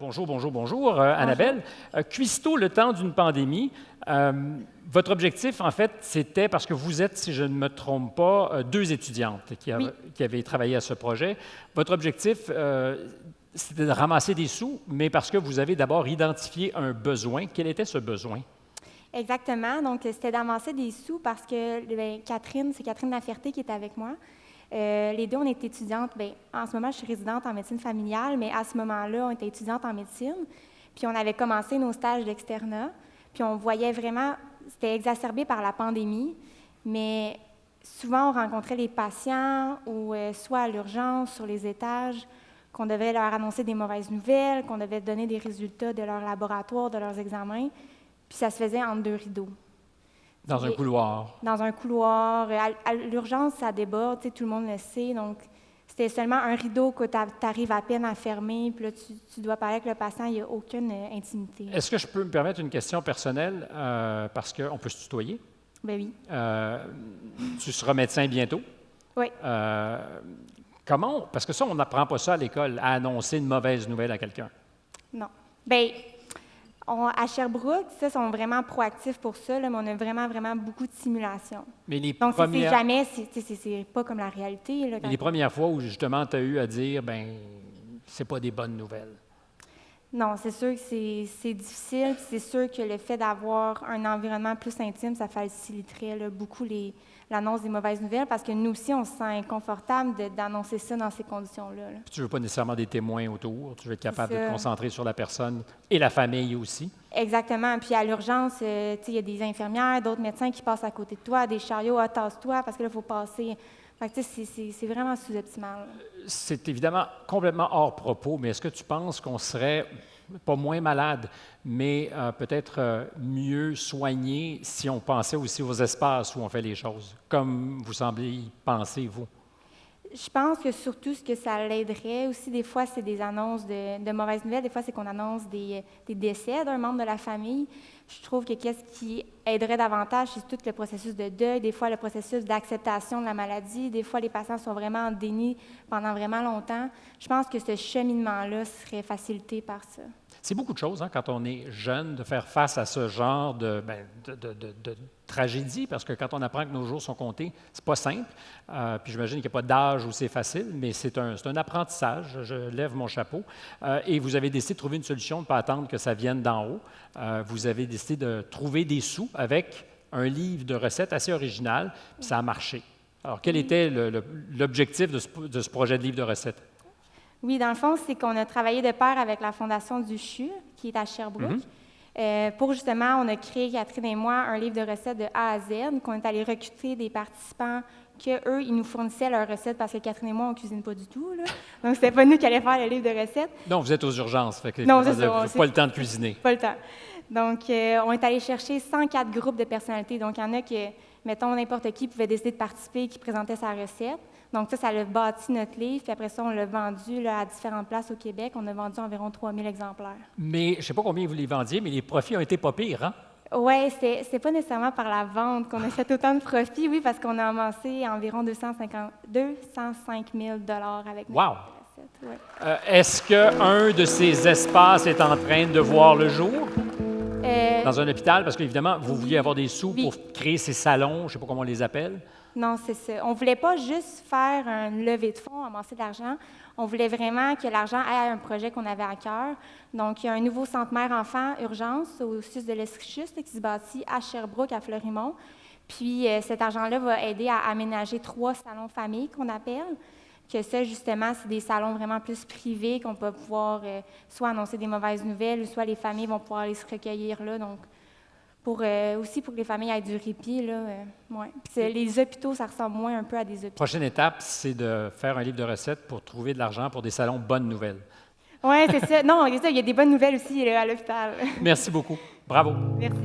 Bonjour, bonjour, bonjour, Annabelle. Cuisto, le temps d'une pandémie. Votre objectif, en fait, c'était, parce que vous êtes, si je ne me trompe pas, deux étudiantes Oui, qui avaient travaillé à ce projet. Votre objectif, c'était de ramasser des sous, mais parce que vous avez d'abord identifié un besoin. Quel était ce besoin? exactement. Donc, c'était d'amasser des sous parce que Catherine, c'est Catherine Laferté qui était avec moi. Les deux, on était étudiantes. Bien, en ce moment, je suis résidente en médecine familiale, mais à ce moment-là, on était étudiantes en médecine. Puis, on avait commencé nos stages d'externat. Puis, on voyait vraiment, c'était exacerbé par la pandémie, mais souvent, on rencontrait les patients ou soit à l'urgence, sur les étages, qu'on devait leur annoncer des mauvaises nouvelles, qu'on devait donner des résultats de leur laboratoire, de leurs examens. Puis ça se faisait entre deux rideaux. Dans un couloir. Dans un couloir. À l'urgence, ça déborde, tout le monde le sait. Donc, c'était seulement un rideau que tu arrives à peine à fermer. Puis là, tu dois parler avec le patient, il n'y a aucune intimité. Est-ce que je peux me permettre une question personnelle, parce qu'on peut se tutoyer? Ben oui. Tu seras médecin bientôt. Oui. Comment? Parce que ça, on n'apprend pas ça à l'école, à annoncer une mauvaise nouvelle à quelqu'un. Non. Bien, à Sherbrooke, ça, sont vraiment proactifs pour ça, là, mais on a vraiment, vraiment beaucoup de simulations. Mais les Donc, premières... c'est pas comme la réalité. Là, Mais les premières fois où, justement, tu as eu à dire, ben c'est pas des bonnes nouvelles. Non, c'est sûr que c'est difficile. C'est sûr que le fait d'avoir un environnement plus intime, ça faciliterait là, beaucoup l'annonce des mauvaises nouvelles parce que nous aussi, on se sent inconfortable d'annoncer ça dans ces conditions-là. Là. Puis tu veux pas nécessairement des témoins autour, tu veux être capable de te concentrer sur la personne et la famille aussi. Exactement. Puis à l'urgence, il y a des infirmières, d'autres médecins qui passent à côté de toi, des chariots, tasse-toi parce que là, il faut passer. Fait que c'est vraiment sous-optimal. C'est évidemment complètement hors propos, mais est-ce que tu penses qu'on serait pas moins malade, mais peut-être mieux soigné si on pensait aussi aux espaces où on fait les choses, comme vous semblez y penser, vous? Je pense que surtout ce que ça l'aiderait aussi, des fois, c'est des annonces de mauvaises nouvelles. Des fois, c'est qu'on annonce des décès d'un membre de la famille. Je trouve que qu'est-ce qui aiderait davantage, c'est tout le processus de deuil, des fois le processus d'acceptation de la maladie. Des fois, les patients sont vraiment en déni pendant vraiment longtemps. Je pense que ce cheminement-là serait facilité par ça. C'est beaucoup de choses, hein, quand on est jeune, de faire face à ce genre de tragédie, parce que quand on apprend que nos jours sont comptés, c'est pas simple. Puis j'imagine qu'il n'y a pas d'âge où c'est facile, mais c'est un apprentissage. Je lève mon chapeau. Et vous avez décidé de trouver une solution, de ne pas attendre que ça vienne d'en haut. Vous avez décidé de trouver des sous avec un livre de recettes assez original, puis ça a marché. Alors, quel était l'objectif de ce projet de livre de recettes? Oui, dans le fond, c'est qu'on a travaillé de pair avec la Fondation du CHU, qui est à Sherbrooke. Pour justement, on a créé, Catherine et moi, un livre de recettes de A à Z, qu'on est allé recruter des participants qu'eux, ils nous fournissaient leurs recettes parce que Catherine et moi, on ne cuisine pas du tout. Là. Donc, c'était pas nous qui allions faire le livre de recettes. Non, vous êtes aux urgences, fait que non, vous n'avez pas le temps de cuisiner. Pas le temps. Donc, on est allé chercher 104 groupes de personnalités. Donc, il y en a que, mettons, n'importe qui pouvait décider de participer, qui présentait sa recette. Donc, ça a bâti notre livre. Puis après ça, on l'a vendu là, à différentes places au Québec. On a vendu environ 3000 exemplaires. Mais je ne sais pas combien vous les vendiez, mais les profits ont été pas pires, hein? Oui, c'est pas nécessairement par la vente qu'on a fait autant de profits, oui, parce qu'on a amassé environ 205 000 $ avec notre recette. Ouais. Est-ce qu'un de ces espaces est en train de voir le jour? Dans un hôpital? Parce qu'évidemment, vous vouliez avoir des sous pour créer ces salons, je ne sais pas comment on les appelle. Non, c'est ça. On ne voulait pas juste faire une levée de fonds, amasser de l'argent. On voulait vraiment que l'argent aille à un projet qu'on avait à cœur. Donc, il y a un nouveau centre mère-enfant urgence au CIUS de l'Estrichus qui se bâtit à Sherbrooke, à Fleurimont. Puis, cet argent-là va aider à aménager 3 salons famille qu'on appelle. Que ça, justement, c'est des salons vraiment plus privés qu'on peut pouvoir soit annoncer des mauvaises nouvelles, soit les familles vont pouvoir aller se recueillir là. Donc, aussi pour que les familles aient du répit. Là, ouais. Puis les hôpitaux, ça ressemble moins un peu à des hôpitaux. Prochaine étape, c'est de faire un livre de recettes pour trouver de l'argent pour des salons bonnes nouvelles. Oui, c'est ça. Non, il y a des bonnes nouvelles aussi là, à l'hôpital. Merci beaucoup. Bravo. Merci.